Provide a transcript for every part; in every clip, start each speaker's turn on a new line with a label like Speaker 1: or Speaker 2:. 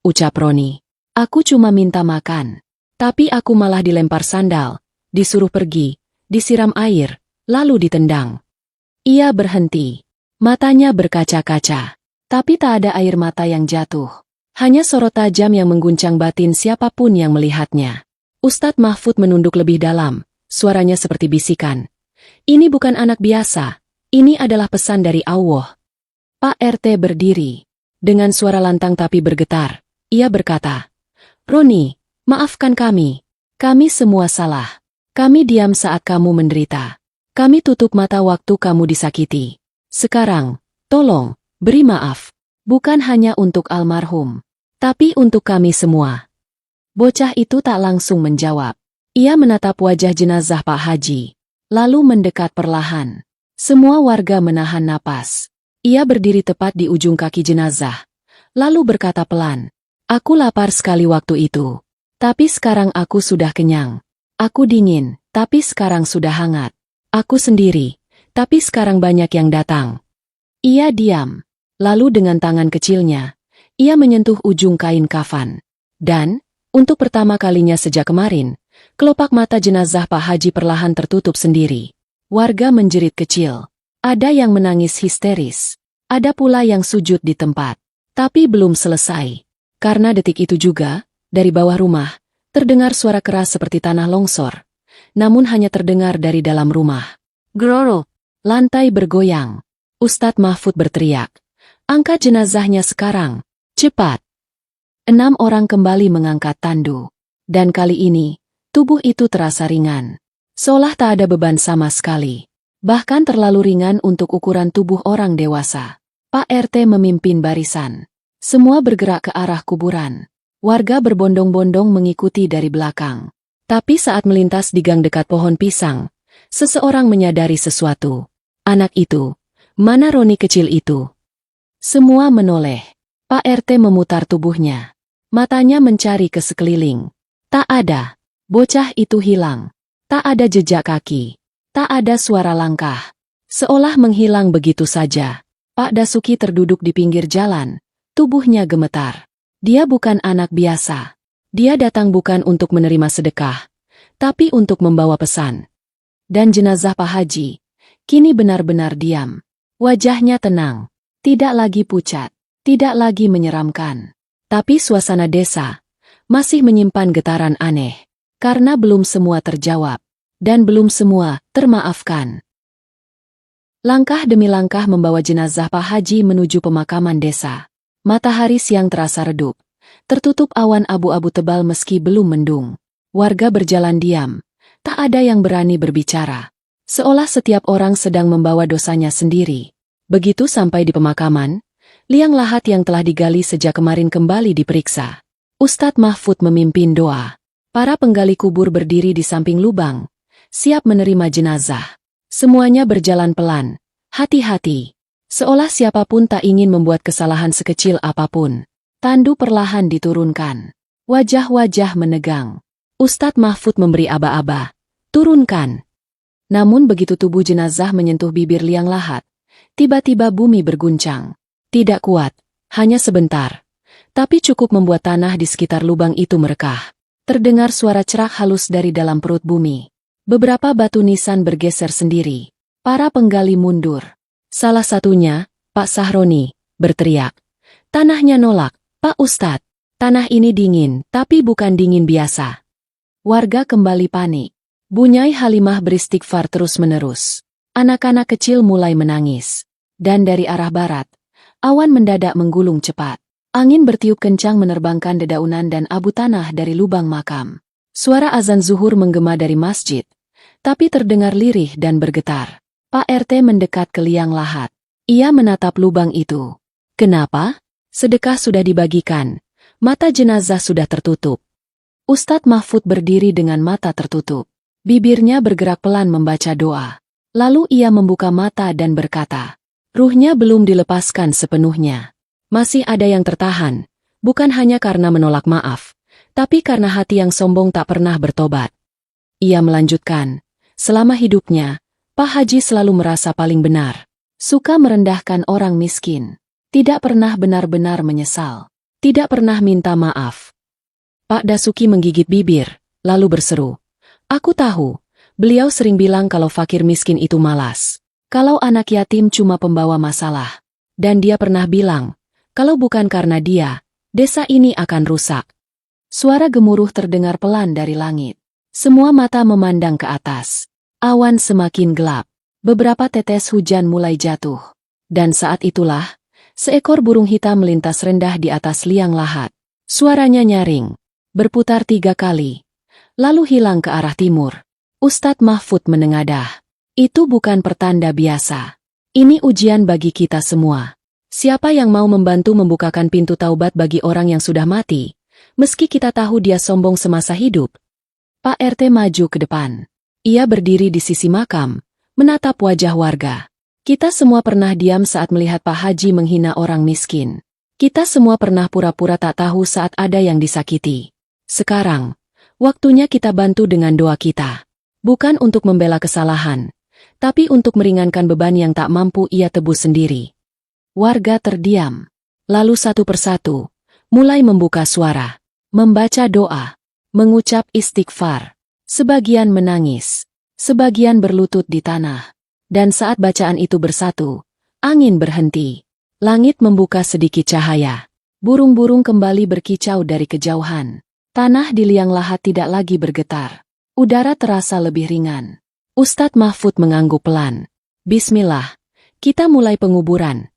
Speaker 1: ucap Roni. Aku cuma minta makan. Tapi aku malah dilempar sandal, disuruh pergi, disiram air, lalu ditendang. Ia berhenti. Matanya berkaca-kaca. Tapi tak ada air mata yang jatuh. Hanya sorot tajam yang mengguncang batin siapapun yang melihatnya. Ustadz Mahfud menunduk lebih dalam, suaranya seperti bisikan. Ini bukan anak biasa, ini adalah pesan dari Allah. Pak RT berdiri. Dengan suara lantang tapi bergetar, ia berkata, Roni, maafkan kami. Kami semua salah. Kami diam saat kamu menderita. Kami tutup mata waktu kamu disakiti. Sekarang, tolong, beri maaf. Bukan hanya untuk almarhum, tapi untuk kami semua. Bocah itu tak langsung menjawab. Ia menatap wajah jenazah Pak Haji, lalu mendekat perlahan. Semua warga menahan napas. Ia berdiri tepat di ujung kaki jenazah, lalu berkata pelan, Aku lapar sekali waktu itu. Tapi sekarang aku sudah kenyang. Aku dingin, tapi sekarang sudah hangat. Aku sendiri, tapi sekarang banyak yang datang. Ia diam. Lalu dengan tangan kecilnya, ia menyentuh ujung kain kafan. Dan, untuk pertama kalinya sejak kemarin, kelopak mata jenazah Pak Haji perlahan tertutup sendiri. Warga menjerit kecil. Ada yang menangis histeris. Ada pula yang sujud di tempat. Tapi belum selesai. Karena detik itu juga, dari bawah rumah, terdengar suara keras seperti tanah longsor. Namun hanya terdengar dari dalam rumah. Groro! Lantai bergoyang. Ustadz Mahfud berteriak. Angkat jenazahnya sekarang. Cepat! 6 orang kembali mengangkat tandu. Dan kali ini, tubuh itu terasa ringan. Seolah tak ada beban sama sekali. Bahkan terlalu ringan untuk ukuran tubuh orang dewasa. Pak RT memimpin barisan. Semua bergerak ke arah kuburan. Warga berbondong-bondong mengikuti dari belakang. Tapi saat melintas di gang dekat pohon pisang, seseorang menyadari sesuatu. Anak itu, mana Roni kecil itu? Semua menoleh. Pak RT memutar tubuhnya. Matanya mencari ke sekeliling. Tak ada. Bocah itu hilang. Tak ada jejak kaki. Tak ada suara langkah. Seolah menghilang begitu saja. Pak Dasuki terduduk di pinggir jalan. Tubuhnya gemetar. Dia bukan anak biasa. Dia datang bukan untuk menerima sedekah, tapi untuk membawa pesan. Dan jenazah Pak Haji, kini benar-benar diam. Wajahnya tenang. Tidak lagi pucat, tidak lagi menyeramkan. Tapi suasana desa masih menyimpan getaran aneh. Karena belum semua terjawab. Dan belum semua termaafkan. Langkah demi langkah membawa jenazah Pak Haji menuju pemakaman desa. Matahari siang terasa redup. Tertutup awan abu-abu tebal meski belum mendung. Warga berjalan diam. Tak ada yang berani berbicara. Seolah setiap orang sedang membawa dosanya sendiri. Begitu sampai di pemakaman, liang lahat yang telah digali sejak kemarin kembali diperiksa. Ustadz Mahfud memimpin doa. Para penggali kubur berdiri di samping lubang, siap menerima jenazah. Semuanya berjalan pelan, hati-hati. Seolah siapapun tak ingin membuat kesalahan sekecil apapun. Tandu perlahan diturunkan. Wajah-wajah menegang. Ustadz Mahfud memberi aba-aba. Turunkan. Namun begitu tubuh jenazah menyentuh bibir liang lahat, tiba-tiba bumi berguncang. Tidak kuat, hanya sebentar. Tapi cukup membuat tanah di sekitar lubang itu merekah. Terdengar suara cerak halus dari dalam perut bumi. Beberapa batu nisan bergeser sendiri. Para penggali mundur. Salah satunya, Pak Sahroni, berteriak. Tanahnya nolak, Pak Ustadz. Tanah ini dingin, tapi bukan dingin biasa. Warga kembali panik. Bunyai Halimah beristighfar terus-menerus. Anak-anak kecil mulai menangis. Dan dari arah barat, awan mendadak menggulung cepat. Angin bertiup kencang menerbangkan dedaunan dan abu tanah dari lubang makam. Suara azan zuhur menggema dari masjid. Tapi terdengar lirih dan bergetar. Pak RT mendekat ke liang lahat. Ia menatap lubang itu. Kenapa? Sedekah sudah dibagikan. Mata jenazah sudah tertutup. Ustadz Mahfud berdiri dengan mata tertutup. Bibirnya bergerak pelan membaca doa. Lalu ia membuka mata dan berkata, ruhnya belum dilepaskan sepenuhnya. Masih ada yang tertahan, bukan hanya karena menolak maaf, tapi karena hati yang sombong tak pernah bertobat. Ia melanjutkan, selama hidupnya, Pak Haji selalu merasa paling benar. Suka merendahkan orang miskin. Tidak pernah benar-benar menyesal. Tidak pernah minta maaf. Pak Dasuki menggigit bibir, lalu berseru. Aku tahu, beliau sering bilang kalau fakir miskin itu malas. Kalau anak yatim cuma pembawa masalah. Dan dia pernah bilang, kalau bukan karena dia, desa ini akan rusak. Suara gemuruh terdengar pelan dari langit. Semua mata memandang ke atas. Awan semakin gelap. Beberapa tetes hujan mulai jatuh. Dan saat itulah, seekor burung hitam melintas rendah di atas liang lahat. Suaranya nyaring, berputar 3 kali, lalu hilang ke arah timur. Ustadz Mahfud menengadah. Itu bukan pertanda biasa. Ini ujian bagi kita semua. Siapa yang mau membantu membukakan pintu taubat bagi orang yang sudah mati, meski kita tahu dia sombong semasa hidup? Pak RT maju ke depan. Ia berdiri di sisi makam, menatap wajah warga. Kita semua pernah diam saat melihat Pak Haji menghina orang miskin. Kita semua pernah pura-pura tak tahu saat ada yang disakiti. Sekarang, waktunya kita bantu dengan doa kita. Bukan untuk membela kesalahan, tapi untuk meringankan beban yang tak mampu ia tebus sendiri. Warga terdiam. Lalu satu persatu, mulai membuka suara, membaca doa, mengucap istighfar. Sebagian menangis, sebagian berlutut di tanah. Dan saat bacaan itu bersatu, angin berhenti. Langit membuka sedikit cahaya. Burung-burung kembali berkicau dari kejauhan. Tanah di liang lahat tidak lagi bergetar. Udara terasa lebih ringan. Ustadz Mahfud mengangguk pelan. Bismillah, kita mulai penguburan.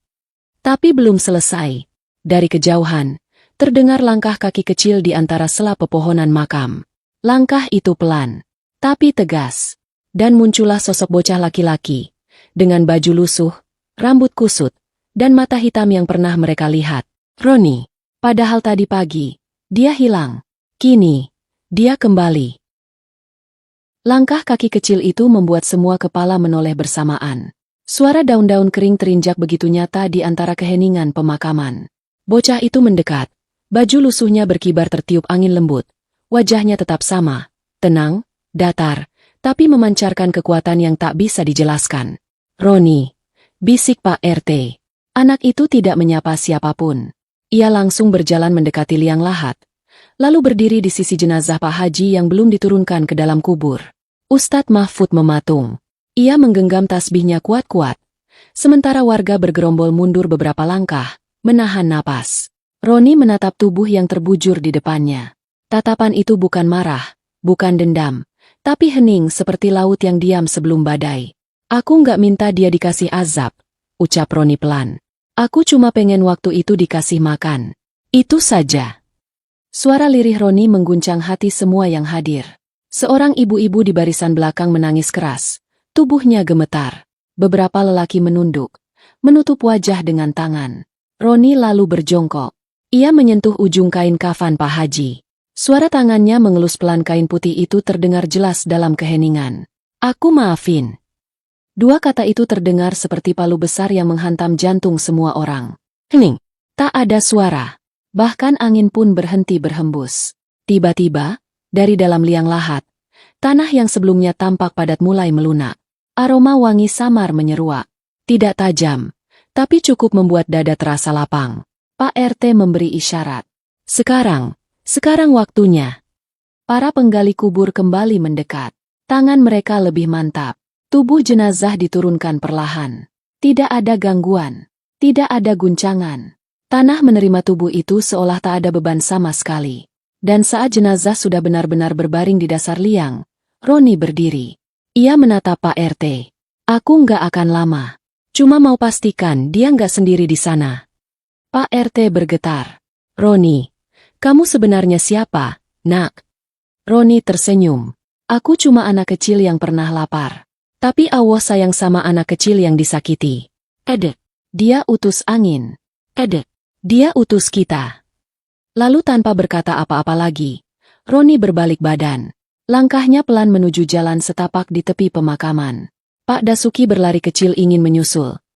Speaker 1: Tapi belum selesai. Dari kejauhan, terdengar langkah kaki kecil di antara sela pepohonan makam. Langkah itu pelan, tapi tegas. Dan muncullah sosok bocah laki-laki, dengan baju lusuh, rambut kusut, dan mata hitam yang pernah mereka lihat. Roni. Padahal tadi pagi, dia hilang. Kini, dia kembali. Langkah kaki kecil itu membuat semua kepala menoleh bersamaan. Suara daun-daun kering terinjak begitu nyata di antara keheningan pemakaman. Bocah itu mendekat. Baju lusuhnya berkibar tertiup angin lembut. Wajahnya tetap sama, tenang, datar, tapi memancarkan kekuatan yang tak bisa dijelaskan. Roni, bisik Pak RT. Anak itu tidak menyapa siapapun. Ia langsung berjalan mendekati liang lahat, lalu berdiri di sisi jenazah Pak Haji yang belum diturunkan ke dalam kubur. Ustadz Mahfud mematung. Ia menggenggam tasbihnya kuat-kuat, sementara warga bergerombol mundur beberapa langkah, menahan napas. Roni menatap tubuh yang terbujur di depannya. Tatapan itu bukan marah, bukan dendam, tapi hening seperti laut yang diam sebelum badai. Aku nggak minta dia dikasih azab, ucap Roni pelan. Aku cuma pengen waktu itu dikasih makan. Itu saja. Suara lirih Roni mengguncang hati semua yang hadir. Seorang ibu-ibu di barisan belakang menangis keras. Tubuhnya gemetar. Beberapa lelaki menunduk, menutup wajah dengan tangan. Roni lalu berjongkok. Ia menyentuh ujung kain kafan Pak Haji. Suara tangannya mengelus pelan kain putih itu terdengar jelas dalam keheningan. Aku maafin. 2 kata itu terdengar seperti palu besar yang menghantam jantung semua orang. Hening. Tak ada suara. Bahkan angin pun berhenti berhembus. Tiba-tiba, dari dalam liang lahat, tanah yang sebelumnya tampak padat mulai melunak. Aroma wangi samar menyeruak. Tidak tajam, tapi cukup membuat dada terasa lapang. Pak RT memberi isyarat. Sekarang waktunya. Para penggali kubur kembali mendekat. Tangan mereka lebih mantap. Tubuh jenazah diturunkan perlahan. Tidak ada gangguan. Tidak ada guncangan. Tanah menerima tubuh itu seolah tak ada beban sama sekali. Dan saat jenazah sudah benar-benar berbaring di dasar liang, Roni berdiri. Ia menatap Pak RT. Aku nggak akan lama. Cuma mau pastikan dia nggak sendiri di sana. Pak RT bergetar. Roni, kamu sebenarnya siapa, nak? Roni tersenyum. Aku cuma anak kecil yang pernah lapar. Tapi Allah sayang sama anak kecil yang disakiti. Dia utus angin. Dia utus kita. Lalu tanpa berkata apa-apa lagi, Roni berbalik badan. Langkahnya pelan menuju jalan setapak di tepi pemakaman. Pak Dasuki berlari kecil ingin menyusul,